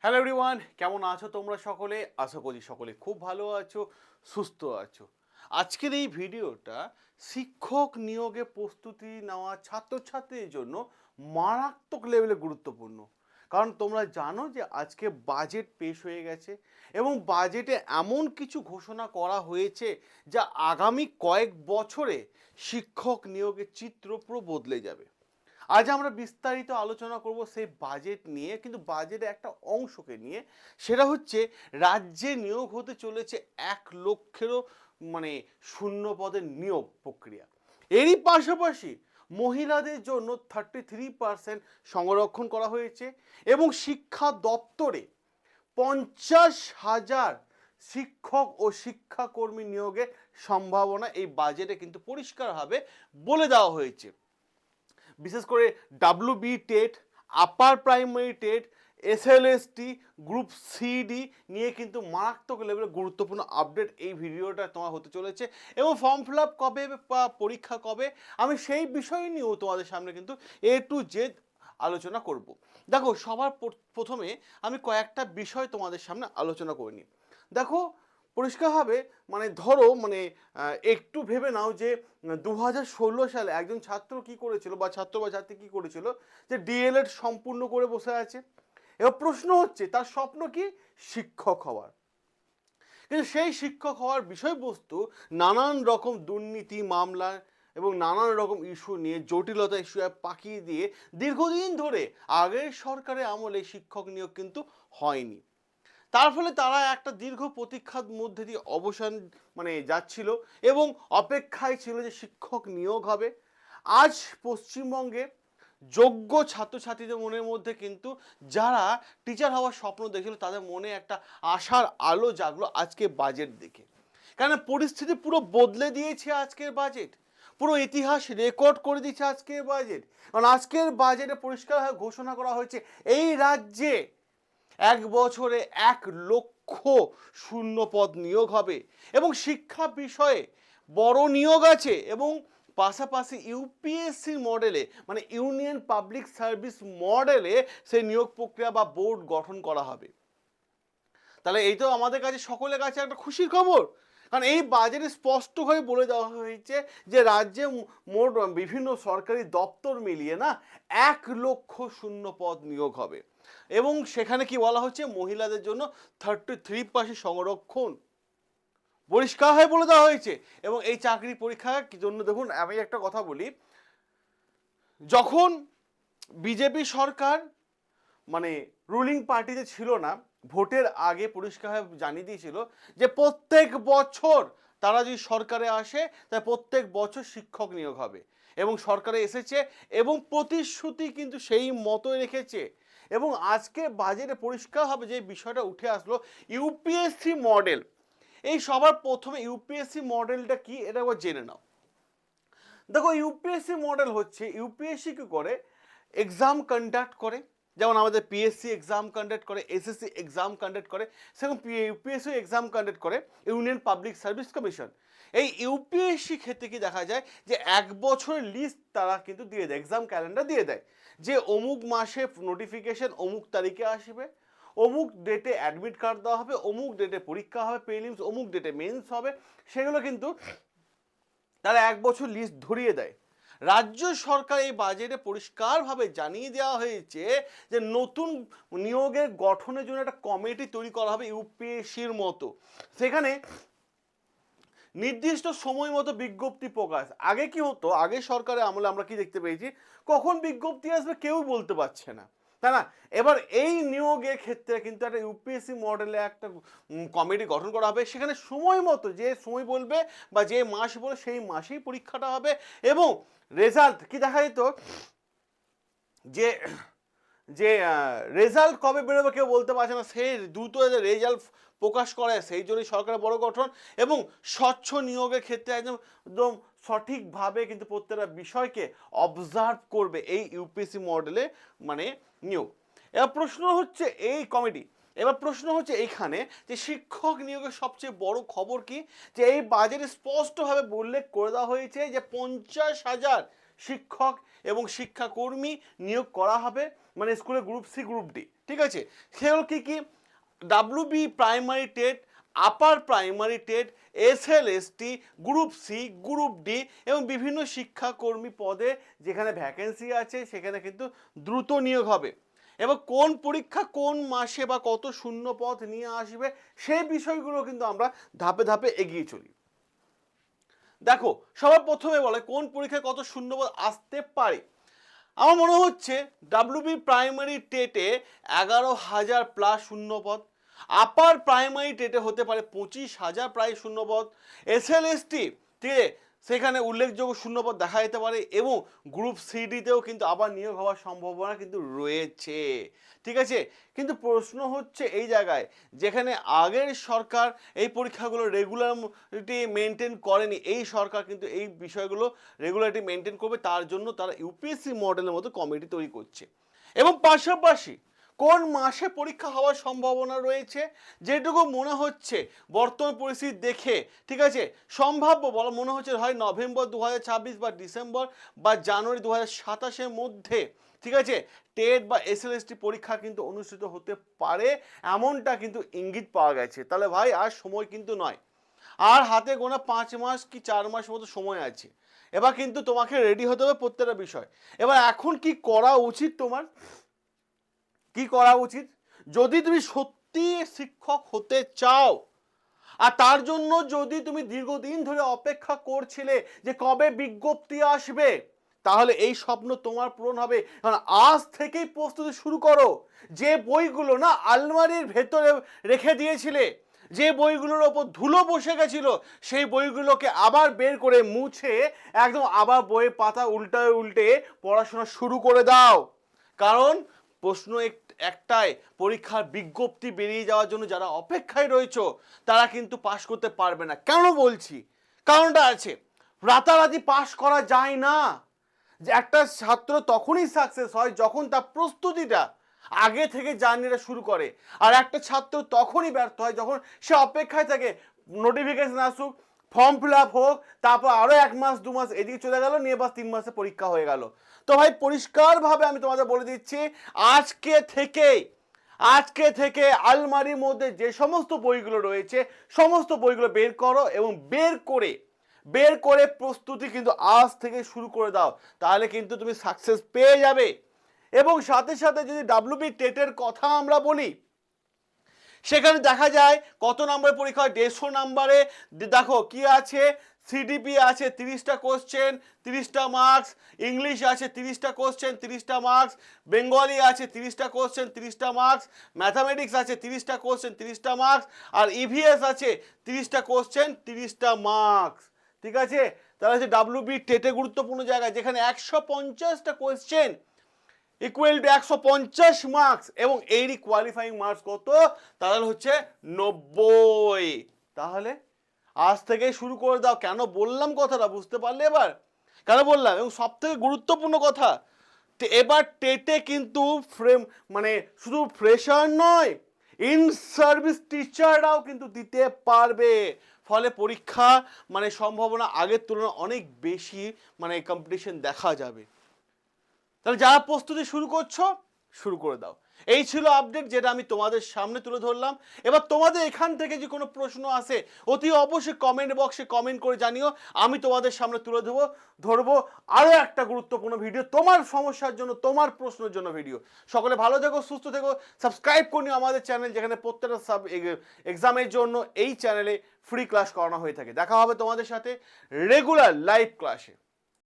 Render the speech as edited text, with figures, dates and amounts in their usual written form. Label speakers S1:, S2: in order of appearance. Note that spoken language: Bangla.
S1: হ্যালো এভরিওয়ান, কেমন আছো তোমরা সকলে? আশা করি সকলে খুব ভালো আছো, সুস্থ আছো। আজকের এই ভিডিওটা শিক্ষক নিয়োগে প্রস্তুতি নেওয়া ছাত্রছাত্রীদের জন্য মারাত্মক লেভেলে গুরুত্বপূর্ণ। কারণ তোমরা জানো যে আজকে বাজেট পেশ হয়ে গেছে এবং বাজেটে এমন কিছু ঘোষণা করা হয়েছে যা আগামী কয়েক বছরে শিক্ষক নিয়োগের চিত্র পুরো বদলে যাবে। আজ আমরা বিস্তারিত আলোচনা করব সেই বাজেট নিয়ে, কিন্তু বাজেটের একটা অংশকে নিয়ে। সেটা হচ্ছে রাজ্যে নিয়োগ হতে চলেছে 1 লক্ষেরও শূন্য পদের নিয়োগ প্রক্রিয়া। এরই পাশাপাশি মহিলাদের জন্য 33% সংরক্ষণ করা হয়েছে এবং শিক্ষা দপ্তরে 50,000 শিক্ষক ও শিক্ষাকর্মী নিয়োগের সম্ভাবনা এই বাজেটে কিন্তু পরিষ্কারভাবে বলে দেওয়া হয়েছে। বিশেষ করে WB TET, upper primary TET, SLSST, group CD নিয়ে কিন্তু মারাত্মক লেভেলে গুরুত্বপূর্ণ আপডেট এই ভিডিওটা তোমার হতে চলেছে। এবং ফর্ম ফিল আপ কবে বা পরীক্ষা কবে, আমি সেই বিষয় নিয়েও তোমাদের সামনে কিন্তু এ টু জেড আলোচনা করব। দেখো, সবার প্রথমে আমি কয়েকটা বিষয় তোমাদের সামনে আলোচনা করে নিই। দেখো, পরিষ্কারভাবে ধরো একটু ভেবে নাও যে 2016 সালে একজন ছাত্র কি করেছিল, বা ছাত্র বা ছাত্রী কি করেছিল, যে ডিএলএড সম্পূর্ণ করে বসে আছে। এবার প্রশ্ন হচ্ছে তার স্বপ্ন কি? শিক্ষক হওয়ার। কিন্তু সেই শিক্ষক হওয়ার বিষয়বস্তু নানান রকম দুর্নীতি মামলা এবং নানান রকম ইস্যু নিয়ে, জটিলতা ইস্যু পাকিয়ে দিয়ে দীর্ঘদিন ধরে আগের সরকারের আমলে শিক্ষক নিয়োগ কিন্তু হয়নি। তার ফলে তারা একটা দীর্ঘ প্রতীক্ষার মধ্যে দিয়ে অবসান যাচ্ছিল এবং অপেক্ষায় ছিল যে শিক্ষক নিয়োগ হবে। আজ পশ্চিমবঙ্গে যোগ্য ছাত্রছাত্রীদের মনের মধ্যে কিন্তু যারা টিচার হওয়ার স্বপ্ন দেখছিল, তাদের মনে একটা আশার আলো জাগলো আজকে বাজেট দেখে। কারণ পরিস্থিতি পুরো বদলে দিয়েছে আজকের বাজেট, পুরো ইতিহাস রেকর্ড করে দিয়েছে আজকের বাজেট। কারণ আজকের বাজেটে পরিষ্কারভাবে ঘোষণা করা হয়েছে এই রাজ্যে 1 বছরে 1 লক্ষ শূন্য পদ নিয়োগ হবে এবং শিক্ষা বিষয়ে বড় নিয়োগ আছে। এবং পাশাপাশি ইউপিএসসি মডেলে, ইউনিয়ন পাবলিক সার্ভিস মডেলে সেই নিয়োগ প্রক্রিয়া বা বোর্ড গঠন করা হবে। তাহলে এই তো আমাদের কাছে, সকলের কাছে একটা খুশির খবর। কারণ এই বাজেটে স্পষ্টভাবে বলে দেওয়া হয়েছে যে রাজ্যে মোট বিভিন্ন সরকারি দপ্তর মিলিয়ে 1 লক্ষ শূন্য পদ নিয়োগ হবে। এবং সেখানে কি বলা হচ্ছে, মহিলাদের জন্য 33% সংরক্ষণ পরিষ্কার হয়ে বলে দেওয়া হয়েছে। এবং এই চাকরি পরীক্ষার জন্য দেখুন, আমি একটা কথা বলি, যখন বিজেপি সরকার রুলিং পার্টিতে ছিল না, ভোটের আগে পরিষ্কারভাবে জানিয়ে দিয়েছিল যে প্রত্যেক বছর তারা যদি সরকারে আসে তাই প্রত্যেক বছর শিক্ষক নিয়োগ হবে। এবং সরকারে এসেছে এবং প্রতিশ্রুতি কিন্তু সেই মতোই রেখেছে। এবং আজকে বাজেটে পরিষ্কারভাবে যে বিষয়টা উঠে আসলো, ইউপিএসসি মডেল। এই সবার প্রথমে ইউপিএসসি মডেলটা কি এটা একবার জেনে নাও। দেখো, ইউপিএসসি মডেল হচ্ছে, ইউপিএসসি কি করে, এক্সাম কন্ডাক্ট করে। যেমন আমাদের পিএসসি এক্সাম কন্ডাক্ট করে, এসএসসি এক্সাম কন্ডাক্ট করে, সেরকম ইউপিএসসি এক্সাম কন্ডাক্ট করে ইউনিয়ন পাবলিক সার্ভিস কমিশন। এই ইউপিএসসি ক্ষেত্রে কি দেখা যায় যে 1 বছরের লিস্ট তারা কিন্তু দিয়ে দেয়, এক্সাম ক্যালেন্ডার দিয়ে দেয়, যে অমুক মাসে নোটিফিকেশন অমুক তারিখে আসবে, অমুক ডেটে অ্যাডমিট কার্ড দেওয়া হবে, অমুক ডেটে পরীক্ষা হবে প্রিলিমস, অমুক ডেটে মেন্স হবে। সেগুলো কিন্তু তারা 1 বছর লিস্ট ধরিয়ে দেয়। রাজ্য সরকার এই বাজেটে পরিষ্কারভাবে জানিয়ে দেওয়া হয়েছে যে নতুন নিয়োগের গঠনের জন্য একটা কমিটি তৈরি করা হবে ইউপিএসসির মতো। সেখানে নির্দিষ্ট সময় মতো বিজ্ঞপ্তি প্রকাশ। আগে কি হতো, আগে সরকারের আমলে আমরা কি দেখতে পেয়েছি, কখন বিজ্ঞপ্তি আসবে কেউ বলতে পারছে না, তাই না? এবার এই নিয়োগের ক্ষেত্রে কিন্তু একটা ইউপিএসসি মডেলে একটা কমিটি গঠন করা হবে। সেখানে সময় মতো, যে সময় বলবে বা যে মাস বলে সেই মাসেই পরীক্ষাটা হবে। এবং রেজাল্ট কি দেখা যেত, যে যে রেজাল্ট কবে বেরোবে কেউ বলতে পারছে না, সেই দ্রুত রেজাল্ট প্রকাশ করে, সেই জন্যই সরকারের বড় গঠন। এবং স্বচ্ছ নিয়োগের ক্ষেত্রে একদম একদম সঠিকভাবে কিন্তু প্রত্যেকটা বিষয়কে অবজার্ভ করবে এই ইউপিএসসি মডেলে নিয়োগ। এবার প্রশ্ন হচ্ছে এই কমিটি, এবার প্রশ্ন হচ্ছে এইখানে যে শিক্ষক নিয়োগের সবচেয়ে বড় খবর কি, যে এই বাজেটে স্পষ্টভাবে উল্লেখ করে দেওয়া হয়েছে যে 50,000 শিক্ষক এবং শিক্ষাকর্মী নিয়োগ করা হবে। মানে স্কুলে গ্রুপ সি গ্রুপ ডি, ঠিক আছে? সেগুলো কি কি? WB primary TET, upper primary TET, SLSST, group C, group D এবং বিভিন্ন শিক্ষাকর্মী পদে যেখানে ভ্যাকেন্সি আছে সেখানে কিন্তু দ্রুত নিয়োগ হবে। এবার কোন পরীক্ষা কোন মাসে বা কত শূন্য পদ নিয়ে আসবে সেই বিষয়গুলো কিন্তু আমরা ধাপে ধাপে এগিয়ে চলি। দেখো সবার প্রথমে বলে কোন পরীক্ষায় কত শূন্যপদ আসতে পারে। আমার মনে হচ্ছে ডাব্লিউবি প্রাইমারি টেটে 11,000 প্লাস শূন্যপদ, আপার প্রাইমারি টেটে হতে পারে 25,000 প্রায় শূন্যপদ, এসএলএসটি ঠিক আছে সেখানে উল্লেখযোগ্য শূন্যপদ দেখা যেতে পারে এবং গ্রুপ সিডিতেও কিন্তু আবার নিয়োগ হওয়ার সম্ভাবনা কিন্তু রয়েছে, ঠিক আছে? কিন্তু প্রশ্ন হচ্ছে এই জায়গায় যেখানে আগের সরকার এই পরীক্ষাগুলো রেগুলারিটি মেনটেন করেনি, এই সরকার কিন্তু এই বিষয়গুলো রেগুলারিটি মেনটেন করবে, তার জন্য তারা ইউপিএসসি মডেলের মতো কমিটি তৈরি করছে। এবং পাশাপাশি কোন মাসে পরীক্ষা হওয়ার সম্ভাবনা রয়েছে, যেটুকু মনে হচ্ছে বর্তমান পরিস্থিতি দেখে ঠিক আছে সম্ভাব্য বলা মনে হচ্ছে হয় নভেম্বর 2026 বা ডিসেম্বর বা জানুয়ারি 2027-এর মধ্যে ঠিক আছে টেট বা এসএলএসটি পরীক্ষা কিন্তু অনুষ্ঠিত হতে পারে, এমনটা কিন্তু ইঙ্গিত পাওয়া গেছে। তাহলে ভাই আর সময় কিন্তু নয়, আর হাতে গোনা 5 মাস কি 4 মাস মতো সময় আছে। এবার কিন্তু তোমাকে রেডি হতে হবে প্রত্যেকটা বিষয়। এবার এখন কি করা উচিত তোমার, কি করা উচিত? যদি তুমি সত্যি শিক্ষক হতে চাও আর তার জন্য যদি তুমি দীর্ঘদিন ধরে অপেক্ষা করছিলে যে কবে বিজ্ঞপ্তি আসবে, তাহলে এই স্বপ্ন তোমার পূরণ হবে। কারণ আজ থেকেই প্রস্তুতি শুরু করো। যে বইগুলো না আলমারির ভেতরে রেখে দিয়েছিলে, যে বইগুলোর ওপর ধুলো বসে গেছিল, সেই বইগুলোকে আবার বের করে মুছে একদম আবার বইয়ের পাতা উল্টে উল্টে পড়াশোনা শুরু করে দাও। কারণ প্রশ্ন একটাই, পরীক্ষার বিজ্ঞপ্তি বেরিয়ে যাওয়ার জন্য যারা অপেক্ষায় রয়েছে তারা কিন্তু পাশ করতে পারবে না। কেন বলছি? কারণটা আছে, রাতারাতি পাশ করা যায় না। যে একটা ছাত্র তখনই সাকসেস হয় যখন তার প্রস্তুতিটা আগে থেকে জার্নিটা শুরু করে, আর একটা ছাত্র তখনই ব্যর্থ হয় যখন সে অপেক্ষায় থাকে নোটিফিকেশন আসুক, ফর্ম ফিল আপ হোক, তারপর আরও 1 মাস 2 মাস এদিকে চলে গেল, নিয়ে বাস 3 মাসে পরীক্ষা হয়ে গেল। তো ভাই পরিষ্কারভাবে আমি তোমাদের বলে দিচ্ছি, আজকে থেকে আলমারির মধ্যে যে সমস্ত বইগুলো রয়েছে সমস্ত বইগুলো বের করো এবং বের করে প্রস্তুতি কিন্তু আজ থেকে শুরু করে দাও, তাহলে কিন্তু তুমি সাকসেস পেয়ে যাবে। এবং সাথে সাথে যদি ডাব্লিউবি টেটের কথা আমরা বলি, সেখানে দেখা যায় কত নম্বরের পরীক্ষা হয়, 150 নম্বরে। দেখো কি আছে, সিডিপি আছে 30টা কোশ্চেন 30টা মার্কস, ইংলিশ আছে 30টা কোশ্চেন 30টা মার্কস, বেঙ্গলি আছে 30টা কোশ্চেন 30টা মার্কস, ম্যাথামেটিক্স আছে 30টা কোশ্চেন 30টা মার্কস, আর ইভিএস আছে 30টা কোশ্চেন 30টা মার্কস, ঠিক আছে? তাহলে হচ্ছে ডাব্লিউবি টেটে গুরুত্বপূর্ণ জায়গা যেখানে 150টা কোশ্চেন ইকুয়াল টু 150 মার্কস এবং এরই কোয়ালিফাইং মার্কস কত, তাহলে হচ্ছে 90। তাহলে আজ থেকে শুরু করে দাও। কেন বললাম কথাটা বুঝতে পারলে এবার কেন বললাম? এবং সব থেকে গুরুত্বপূর্ণ কথা, এবার টেটে কিন্তু মানে শুধু ফ্রেশার নয়, ইন সার্ভিস টিচাররাও কিন্তু দিতে পারবে। ফলে পরীক্ষা মানে সম্ভাবনা আগের তুলনায় অনেক বেশি মানে কম্পিটিশন দেখা যাবে। তাহলে যারা প্রস্তুতি শুরু করছো শুরু করে দাও। এই ছিল আপডেট যেটা আমি তোমাদের সামনে তুলে ধরলাম। এবার তোমাদের এখান থেকে যে কোনো প্রশ্ন আসে অতি অবশ্যই কমেন্ট বক্সে কমেন্ট করে জানিও, আমি তোমাদের সামনে তুলে ধরবো আরও একটা গুরুত্বপূর্ণ ভিডিও তোমার সমস্যার জন্য, তোমার প্রশ্নের জন্য ভিডিও। সকলে ভালো থেকো, সুস্থ থেকো, সাবস্ক্রাইব করে নিও আমাদের চ্যানেল, যেখানে প্রত্যেকটা এক্সামের জন্য এই চ্যানেলে ফ্রি ক্লাস করানো হয়ে থাকে। দেখা হবে তোমাদের সাথে রেগুলার লাইভ ক্লাসে।